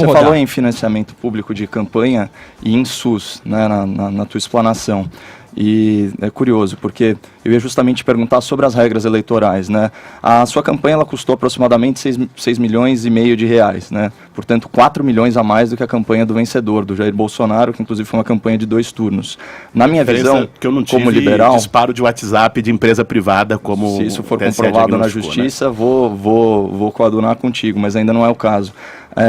Você falou em financiamento público de campanha e em SUS, né, na tua explanação. E é curioso, porque eu ia justamente perguntar sobre as regras eleitorais, né? A sua campanha ela custou aproximadamente 6 milhões e meio de reais, né? Portanto, 4 milhões a mais do que a campanha do vencedor, do Jair Bolsonaro, que inclusive foi uma campanha de 2 turnos. Na minha visão, que eu não tive como liberal, disparo de WhatsApp de empresa privada, como se isso for comprovado na justiça, né? vou coadunar contigo, mas ainda não é o caso.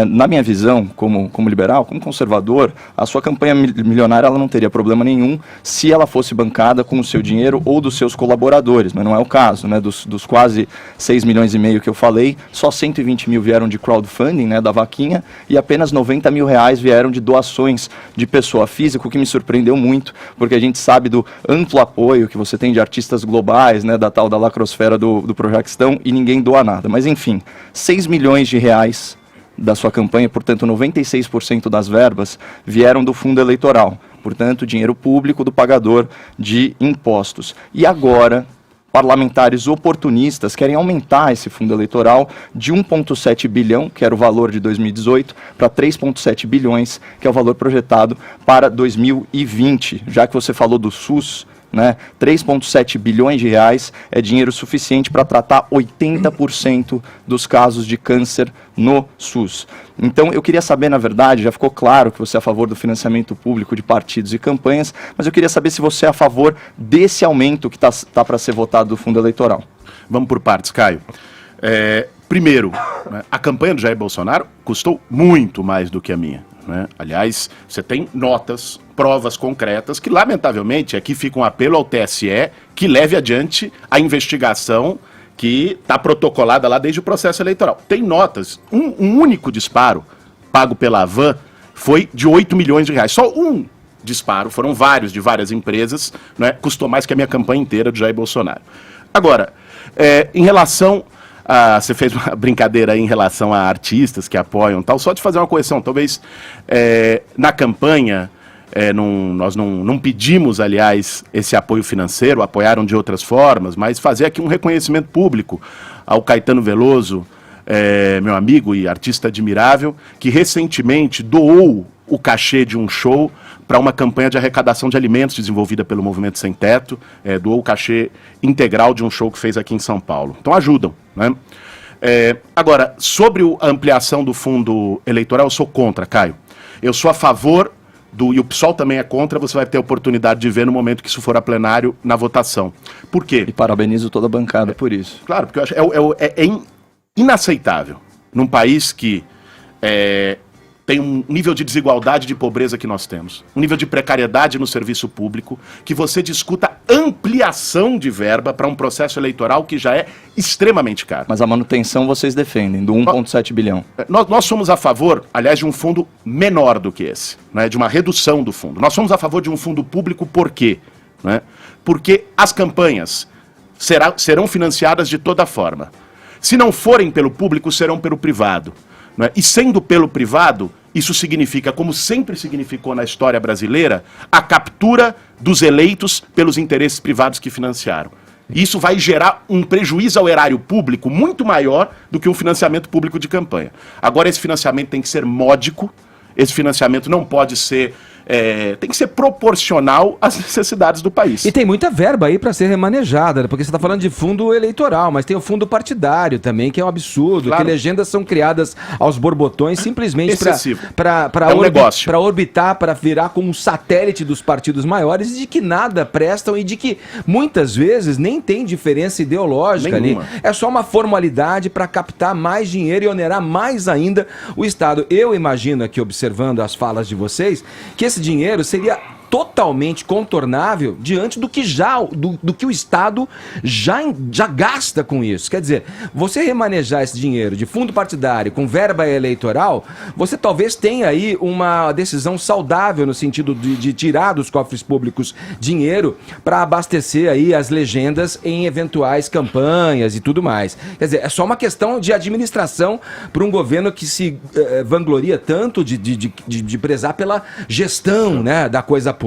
Na minha visão, como liberal, como conservador, a sua campanha milionária ela não teria problema nenhum se ela fosse bancada com o seu dinheiro ou dos seus colaboradores, mas não é o caso, né? Dos quase 6 milhões e meio que eu falei, só 120 mil vieram de crowdfunding, né, da vaquinha, e apenas 90 mil reais vieram de doações de pessoa física, o que me surpreendeu muito, porque a gente sabe do amplo apoio que você tem de artistas globais, né, da tal da lacrosfera do Projaquistão, e ninguém doa nada. Mas enfim, 6 milhões de reais da sua campanha, portanto 96% das verbas vieram do fundo eleitoral, portanto dinheiro público do pagador de impostos. E agora, parlamentares oportunistas querem aumentar esse fundo eleitoral de 1,7 bilhão, que era o valor de 2018, para 3,7 bilhões, que é o valor projetado para 2020. Já que você falou do SUS, né, 3,7 bilhões de reais é dinheiro suficiente para tratar 80% dos casos de câncer no SUS. Então, eu queria saber, na verdade, já ficou claro que você é a favor do financiamento público de partidos e campanhas, mas eu queria saber se você é a favor desse aumento que tá para ser votado do fundo eleitoral. Vamos por partes, Caio. Primeiro, né, a campanha do Jair Bolsonaro custou muito mais do que a minha, né? Aliás, você tem notas, provas concretas que, lamentavelmente, aqui fica um apelo ao TSE que leve adiante a investigação que está protocolada lá desde o processo eleitoral. Tem notas, um único disparo pago pela Havan foi de 8 milhões de reais. Só um disparo, foram vários de várias empresas, né, custou mais que a minha campanha inteira do Jair Bolsonaro. Agora, em relação... você fez uma brincadeira aí em relação a artistas que apoiam tal, só de fazer uma correção, talvez na campanha nós não pedimos, aliás, esse apoio financeiro, apoiaram de outras formas, mas fazer aqui um reconhecimento público ao Caetano Veloso, meu amigo e artista admirável, que recentemente doou o cachê de um show para uma campanha de arrecadação de alimentos desenvolvida pelo Movimento Sem Teto, doou o cachê integral de um show que fez aqui em São Paulo. Então ajudam, né? Agora, sobre a ampliação do fundo eleitoral, eu sou contra, Caio. Eu sou a favor e o PSOL também é contra, você vai ter a oportunidade de ver no momento que isso for a plenário na votação. Por quê? E parabenizo toda a bancada por isso. Claro, porque eu acho inaceitável num país que tem um nível de desigualdade e de pobreza que nós temos, um nível de precariedade no serviço público, que você discuta ampliação de verba para um processo eleitoral que já é extremamente caro. Mas a manutenção vocês defendem, do 1,7 bilhão. Nós somos a favor, aliás, de um fundo menor do que esse, né, de uma redução do fundo. Nós somos a favor de um fundo público por quê? Né? Porque as campanhas serão financiadas de toda forma. Se não forem pelo público, serão pelo privado. Né? E sendo pelo privado, isso significa, como sempre significou na história brasileira, a captura dos eleitos pelos interesses privados que financiaram. Isso vai gerar um prejuízo ao erário público muito maior do que um financiamento público de campanha. Agora, esse financiamento tem que ser módico, esse financiamento não pode ser... tem que ser proporcional às necessidades do país. E tem muita verba aí para ser remanejada, porque você está falando de fundo eleitoral, mas tem o fundo partidário também, que é um absurdo, claro. Que legendas são criadas aos borbotões simplesmente para orbitar, para virar como um satélite dos partidos maiores, e de que nada prestam e de que muitas vezes nem tem diferença ideológica nenhuma. Ali. É só uma formalidade para captar mais dinheiro e onerar mais ainda o Estado. Eu imagino aqui, observando as falas de vocês, que esse dinheiro seria totalmente contornável diante do que do que o Estado já gasta com isso. Quer dizer, você remanejar esse dinheiro de fundo partidário com verba eleitoral, você talvez tenha aí uma decisão saudável no sentido de tirar dos cofres públicos dinheiro para abastecer aí as legendas em eventuais campanhas e tudo mais. Quer dizer, é só uma questão de administração para um governo que se vangloria tanto de prezar pela gestão, né, da coisa